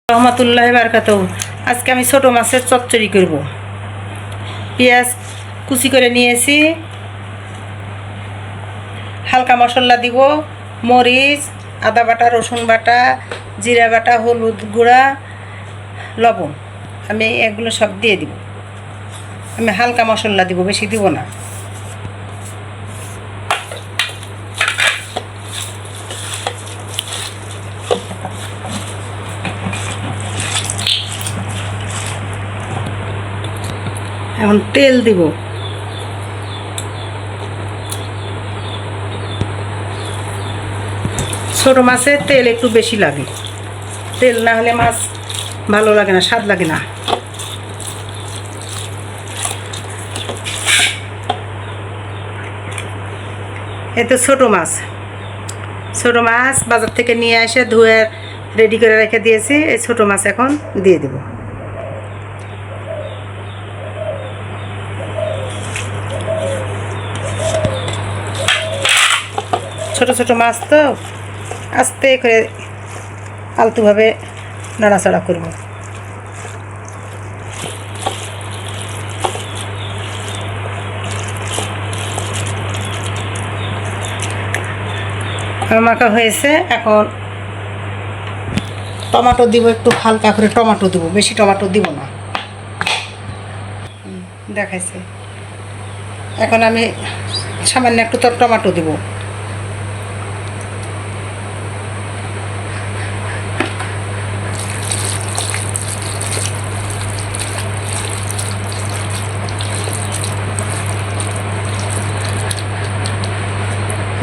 রহমতুল্লাহি বারাকাতুহু। আজকে আমি ছোট মাছের চচ্চড়ি করব। পেঁয়াজ কুচি করে নিয়েছি, হালকা মশলা দিব, মরিচ, আদা বাটা, রসুন বাটা, জিরা বাটা, হলুদ গুঁড়া, লবণ। আমি এগুলো সব দিয়ে দিব। আমি হালকা মশলা দিব, বেশি দিব না। এখন তেল দিব। ছোট মাছে তেল একটু বেশি লাগে, তেল না হলে মাছ ভালো লাগে না, স্বাদ লাগে না। এতে ছোট মাছ বাজার থেকে নিয়ে এসে ধুয়ে রেডি করে রেখে দিয়েছি। এই ছোট মাছ এখন দিয়ে দেব। ছোট ছোট মাছ তো আস্তে করে আলতুভাবে নাড়াচাড়া করব। মাখা হয়েছে। এখন টমেটো দিব, একটু হালকা করে টমেটো দিব, বেশি টমেটো দিব না। দেখাইছে। এখন আমি সামান্য একটু টমেটো দিব।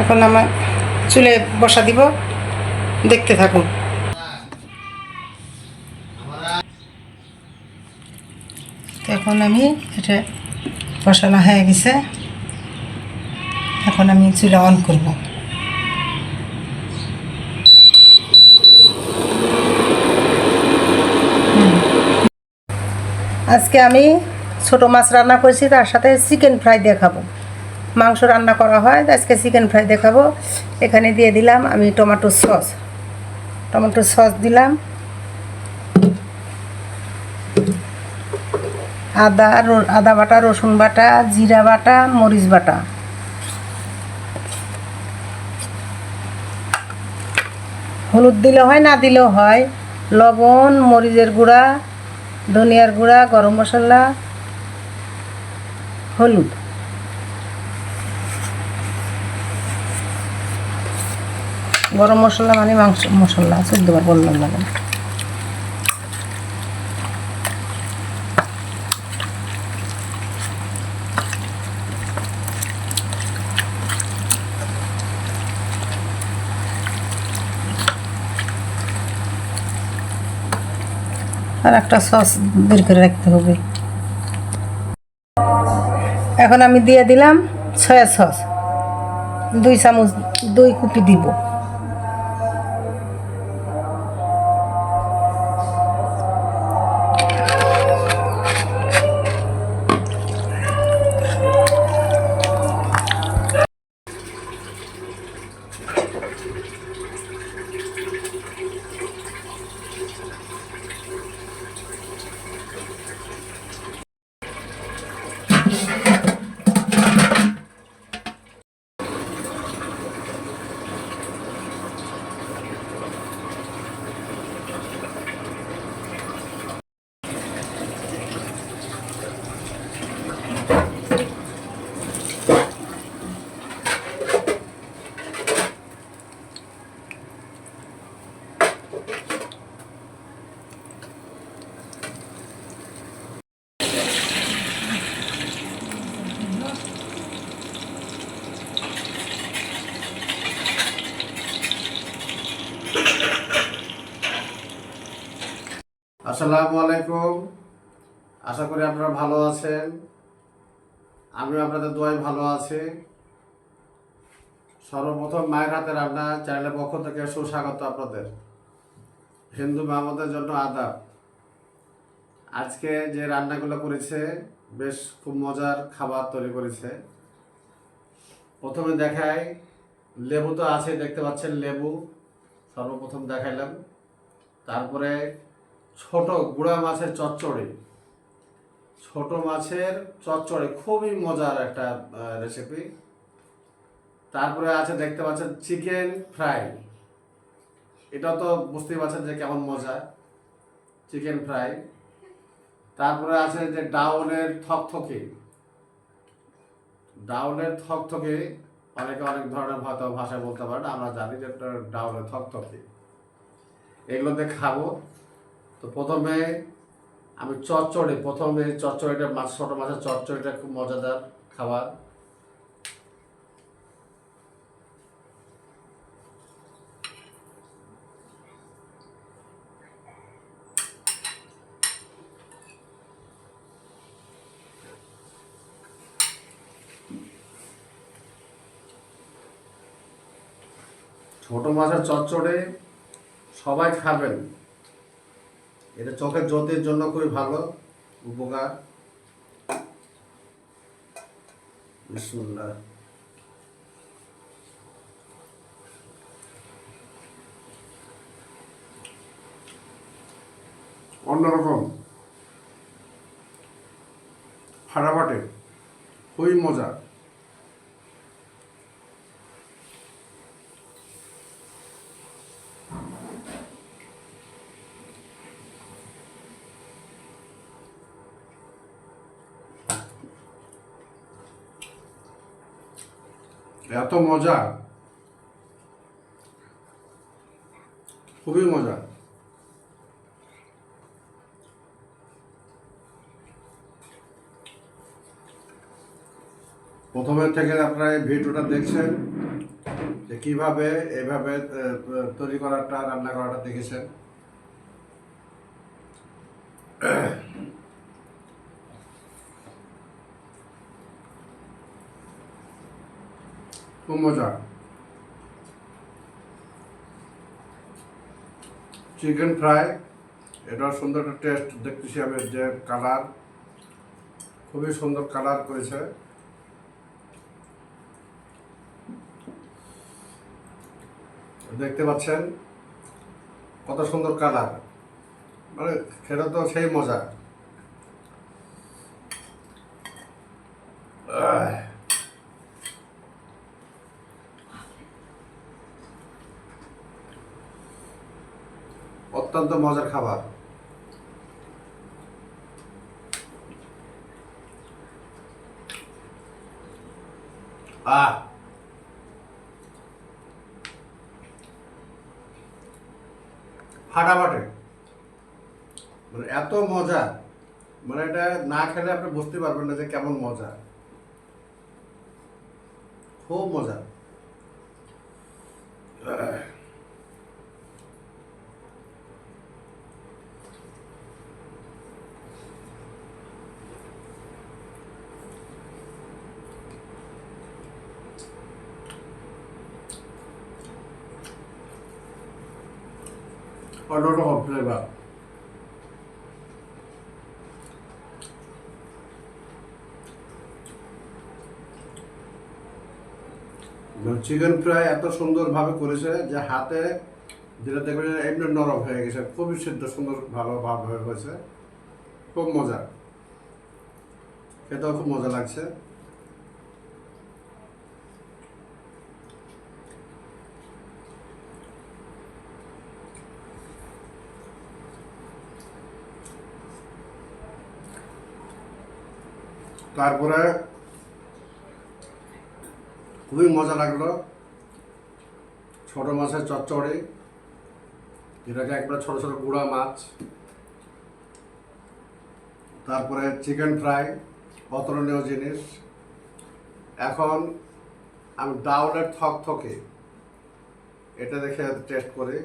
এখন আমার চুলে বসা দিব, দেখতে থাকুন। এখন আমি এটা বসানো হয়ে গেছে। এখন আমি চুলা অন করব। আজকে আমি ছোট মাছ রান্না করেছি, তার সাথে চিকেন ফ্রাই দেখাবো। মাংস রান্না করা হয়, আজকে চিকেন ফ্রাই দেখাবো। এখানে দিয়ে দিলাম আমি টমেটো সস দিলাম, আদা বাটা, রসুন বাটা, জিরা বাটা, মরিচ বাটা, হলুদ দিলে হয়, না দিলেও হয়, লবণ, মরিচের গুঁড়া, ধনিয়ার গুঁড়া, গরম মশলা, হলুদ। গরম মশলা মানে মাংস মশলা, 14 বার বললাম লাগে। আর একটা সস বের করে রাখতে হবে। এখন আমি দিয়ে দিলাম সয়া সস, 2 চামচ, 2 কুপি দিব। আসসালামু আলাইকুম। আশা করি আপনারা ভালো আছেন। আমিও আপনাদের দোয়ায় ভালো আছি। সর্বপ্রথম মায়ের হাতে রান্না চ্যানেলের পক্ষ থেকে সুস্বাগত আপনাদের। হিন্দু মামাদের জন্য আদাব। আজকে যে রান্নাগুলো করেছে বেশ খুব মজার খাবার তৈরি করেছে। প্রথমে দেখাই, লেবু তো আছে, দেখতে পাচ্ছেন লেবু সর্বপ্রথম দেখাইলাম। তারপরে ছোট গুড়া মাছের চচ্চড়ি। ছোট মাছের চচ্চড়ি খুবই মজার একটা রেসিপি। তারপরে আছে দেখতে পাচ্ছেন চিকেন ফ্রাই। এটাও তো বুঝতেই পারছেন যে কেমন মজা, চিকেন ফ্রাই। তারপরে আছে যে ডাউলের থকথকে। ডাউলের থকথকে অনেকে অনেক ধরনের হয়তো ভাষায় বলতে পারেন, আমরা জানি যে এটা ডাউলের থকথকে। এগুলো দিয়ে খাবো। তো প্রথমে আমি চচ্চড়িটা মাছ, ছোটো মাছের চচ্চড়িটা খুব মজাদার খাবার। ছোট মাছের চচ্চড়ি সবাই খাবেন, এটা চোখের জ্যোতির জন্য খুবই ভালো, উপকার। বিসমিল্লাহ। অন্যরকম, ফাটাফাটি, খুবই মজা। এত মজা, খুবই মজা। প্রথমের থেকে আপনারা এই ভিডিওটা দেখছেন যে কিভাবে এইভাবে তৈরি করাটা, রান্না করাটা দেখেছেন। খুব মজা। চিকেন ফ্রাই, এটার সুন্দর একটা টেস্ট দেখতেছি আমি, যে কালার, খুবই সুন্দর কালার করেছে। দেখতে পাচ্ছেন কত সুন্দর কালার, মানে খেতে তো সেই মজা। অত্যন্ত মজার খাবার। আহ, ফাটাফাটি, মানে এত মজা, মানে এটা না খেলে আপনি বুঝতে পারবেন না যে কেমন মজা, খুব মজা। অন্যরকম ফ্লেভার। চিকেন ফ্রাই এত সুন্দরভাবে করেছে যে হাতে যেটা দেখবেন এমনি নরম হয়ে গেছে, খুবই সিদ্ধ, সুন্দর ভালোভাবে হয়েছে, খুব মজা, খেতেও খুব মজা লাগছে। তারপরে খুবই মজা লাগলো ছোট মাছের চচ্চড়ি, যেটাকে একবার ছোট ছোট গুঁড়া মাছ। তারপরে চিকেন ফ্রাই, অতুলনীয় জিনিস। এখন আমি ডাউলের থকথকে, এটা দেখে টেস্ট করি।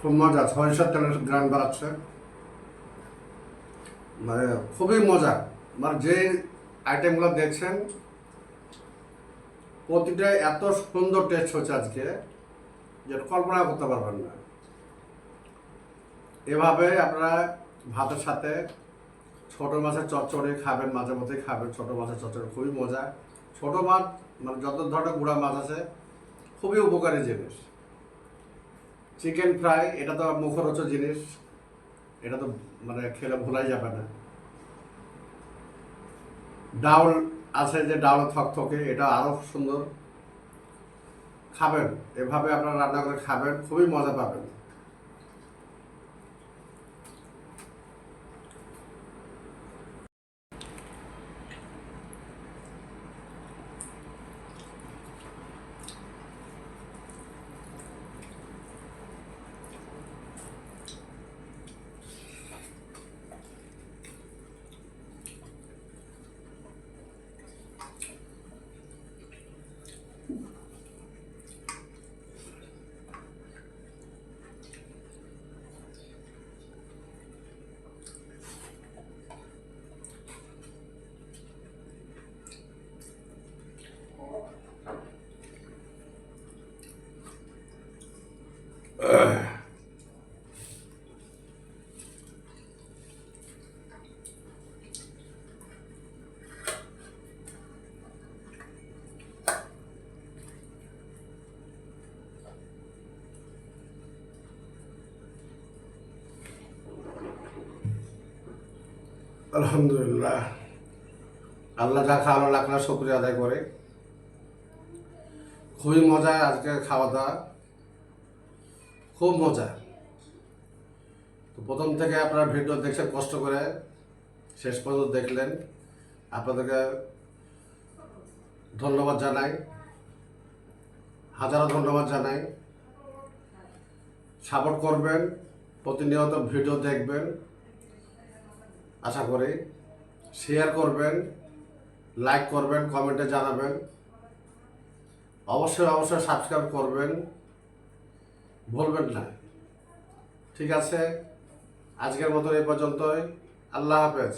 খুব মজা, সরিষার তেলের গ্রান বাড়াচ্ছে, মানে খুবই মজা। মানে যে আইটেমগুলো দেখছেন, প্রতিটা এত সুন্দর টেস্ট হচ্ছে আজকে যে কল্পনা করতে পারবেন না। এভাবে আপনারা ভাতের সাথে ছোট মাছের চচ্চড়ি খাবেন, মাঝে মধ্যে খাবেন। ছোট মাছের চচ্চড়ি খুবই মজা। ছোট মাছ মানে যত ধরনের গুঁড়া মাছ আছে খুবই উপকারী জিনিস। চিকেন ফ্রাই এটা তো মুখরোচক জিনিস, এটা তো মানে খেলে ভোলাই যাবে না। ডাউল আছে যে ডাউল থকথকে, এটা আরও সুন্দর। খাবেন, এভাবে আপনারা রান্না করে খাবেন, খুবই মজা পাবেন। আলহামদুলিল্লাহ, আল্লাহ যা খাওয়ানো লাগলো শুকরিয়া আদায় করে। খুবই মজা আজকে খাওয়া দাওয়া, খুব মজা। তো প্রথম থেকে আপনারা ভিডিও দেখছেন, কষ্ট করে শেষ পর্যন্ত দেখলেন, আপনাদেরকে ধন্যবাদ জানাই, হাজারো ধন্যবাদ জানাই। সাপোর্ট করবেন, প্রতিনিয়ত ভিডিও দেখবেন, আশা করি শেয়ার করবেন, লাইক করবেন, কমেন্টে জানাবেন, অবশ্যই অবশ্যই সাবস্ক্রাইব করবেন, ভুলবেন না। ঠিক আছে, আজকের মতো এই পর্যন্তই। আল্লাহ হাফেজ।